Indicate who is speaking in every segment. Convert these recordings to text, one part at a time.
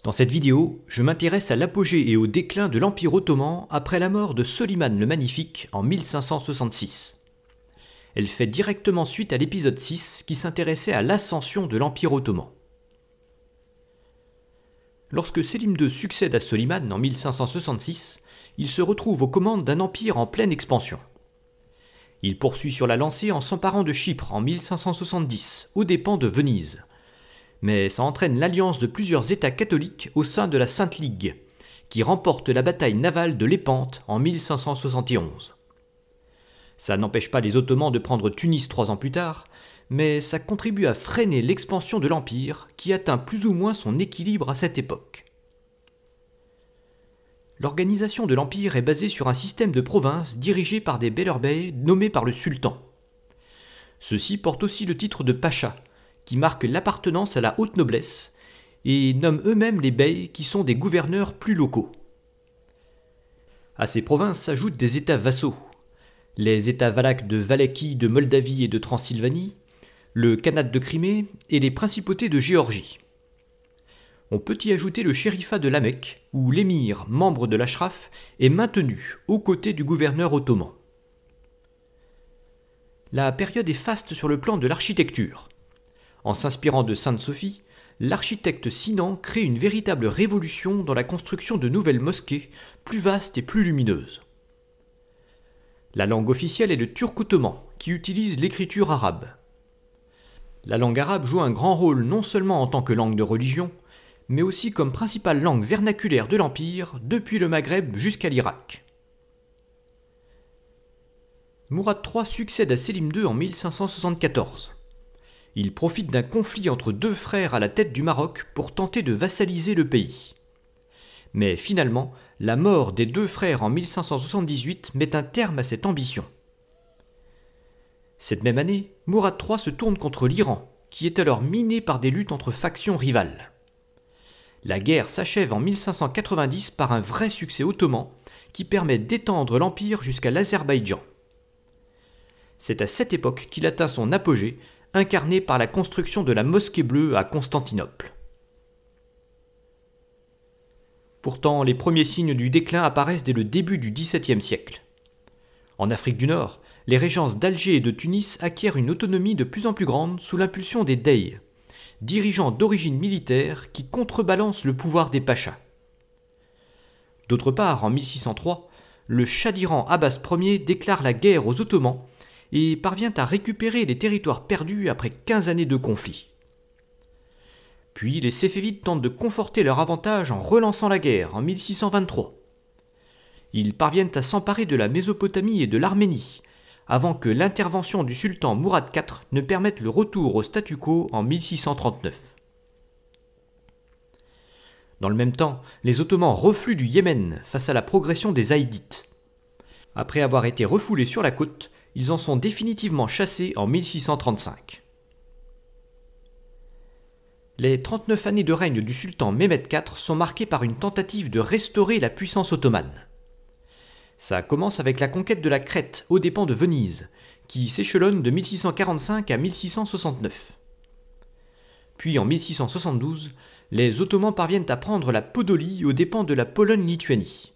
Speaker 1: Dans cette vidéo, je m'intéresse à l'apogée et au déclin de l'Empire ottoman après la mort de Soliman le Magnifique en 1566. Elle fait directement suite à l'épisode 6 qui s'intéressait à l'ascension de l'Empire ottoman. Lorsque Sélim II succède à Soliman en 1566, il se retrouve aux commandes d'un empire en pleine expansion. Il poursuit sur la lancée en s'emparant de Chypre en 1570, aux dépens de Venise. Mais ça entraîne l'alliance de plusieurs États catholiques au sein de la Sainte Ligue, qui remporte la bataille navale de Lépante en 1571. Ça n'empêche pas les Ottomans de prendre Tunis 3 ans plus tard, mais ça contribue à freiner l'expansion de l'Empire, qui atteint plus ou moins son équilibre à cette époque. L'organisation de l'Empire est basée sur un système de provinces dirigé par des beylerbey nommés par le sultan. Ceux-ci portent aussi le titre de pacha, qui marque l'appartenance à la haute noblesse, et nomment eux-mêmes les beys qui sont des gouverneurs plus locaux. À ces provinces s'ajoutent des États vassaux, les États valaques de Valachie, de Moldavie et de Transylvanie, le Khanat de Crimée et les principautés de Géorgie. On peut y ajouter le shérifat de la Mecque, où l'émir, membre de l'Ashraf, est maintenu aux côtés du gouverneur ottoman. La période est faste sur le plan de l'architecture. En s'inspirant de Sainte-Sophie, l'architecte Sinan crée une véritable révolution dans la construction de nouvelles mosquées, plus vastes et plus lumineuses. La langue officielle est le turc ottoman, qui utilise l'écriture arabe. La langue arabe joue un grand rôle non seulement en tant que langue de religion, mais aussi comme principale langue vernaculaire de l'Empire, depuis le Maghreb jusqu'à l'Irak. Mourad III succède à Sélim II en 1574. Il profite d'un conflit entre deux frères à la tête du Maroc pour tenter de vassaliser le pays. Mais finalement, la mort des deux frères en 1578 met un terme à cette ambition. Cette même année, Mourad III se tourne contre l'Iran, qui est alors miné par des luttes entre factions rivales. La guerre s'achève en 1590 par un vrai succès ottoman qui permet d'étendre l'empire jusqu'à l'Azerbaïdjan. C'est à cette époque qu'il atteint son apogée, incarné par la construction de la Mosquée Bleue à Constantinople. Pourtant, les premiers signes du déclin apparaissent dès le début du XVIIe siècle. En Afrique du Nord, les régences d'Alger et de Tunis acquièrent une autonomie de plus en plus grande sous l'impulsion des Deys, dirigeants d'origine militaire qui contrebalancent le pouvoir des pachas. D'autre part, en 1603, le Shah d'Iran Abbas Ier déclare la guerre aux Ottomans et parvient à récupérer les territoires perdus après 15 années de conflit. Puis les Séfévides tentent de conforter leur avantage en relançant la guerre en 1623. Ils parviennent à s'emparer de la Mésopotamie et de l'Arménie, avant que l'intervention du sultan Mourad IV ne permette le retour au statu quo en 1639. Dans le même temps, les Ottomans refluent du Yémen face à la progression des Haïdites. Après avoir été refoulés sur la côte, ils en sont définitivement chassés en 1635. Les 39 années de règne du sultan Mehmed IV sont marquées par une tentative de restaurer la puissance ottomane. Ça commence avec la conquête de la Crète aux dépens de Venise, qui s'échelonne de 1645 à 1669. Puis en 1672, les Ottomans parviennent à prendre la Podolie aux dépens de la Pologne-Lituanie.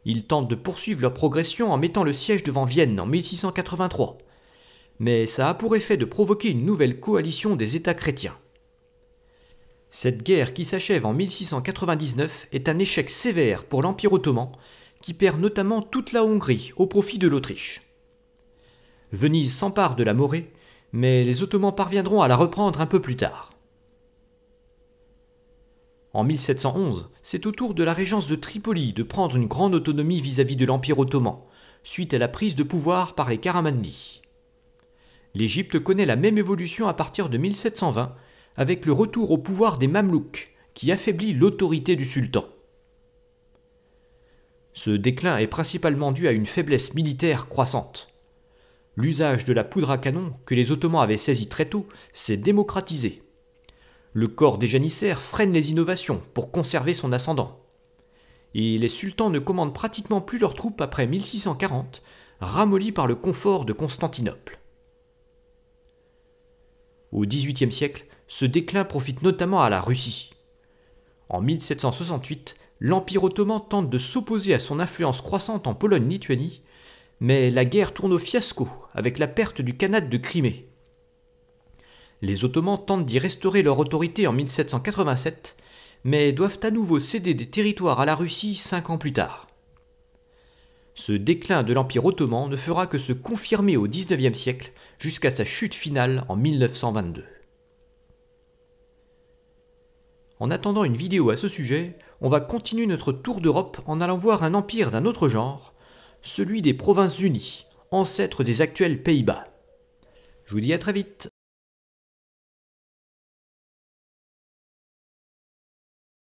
Speaker 1: Ils tentent de poursuivre leur progression en mettant le siège devant Vienne en 1683, mais ça a pour effet de provoquer une nouvelle coalition des États chrétiens. Cette guerre qui s'achève en 1699 est un échec sévère pour l'Empire ottoman, qui perd notamment toute la Hongrie au profit de l'Autriche. Venise s'empare de la Morée, mais les Ottomans parviendront à la reprendre un peu plus tard. En 1711, c'est au tour de la régence de Tripoli de prendre une grande autonomie vis-à-vis de l'Empire ottoman, suite à la prise de pouvoir par les Karamanlis. L'Égypte connaît la même évolution à partir de 1720, avec le retour au pouvoir des Mamelouks, qui affaiblit l'autorité du sultan. Ce déclin est principalement dû à une faiblesse militaire croissante. L'usage de la poudre à canon, que les Ottomans avaient saisi très tôt, s'est démocratisé. Le corps des janissaires freine les innovations pour conserver son ascendant. Et les sultans ne commandent pratiquement plus leurs troupes après 1640, ramollis par le confort de Constantinople. Au XVIIIe siècle, ce déclin profite notamment à la Russie. En 1768, l'Empire ottoman tente de s'opposer à son influence croissante en Pologne-Lituanie, mais la guerre tourne au fiasco avec la perte du Khanat de Crimée. Les Ottomans tentent d'y restaurer leur autorité en 1787, mais doivent à nouveau céder des territoires à la Russie 5 ans plus tard. Ce déclin de l'Empire ottoman ne fera que se confirmer au XIXe siècle jusqu'à sa chute finale en 1922. En attendant une vidéo à ce sujet, on va continuer notre tour d'Europe en allant voir un empire d'un autre genre, celui des Provinces-Unies, ancêtre des actuels Pays-Bas. Je vous dis à très vite.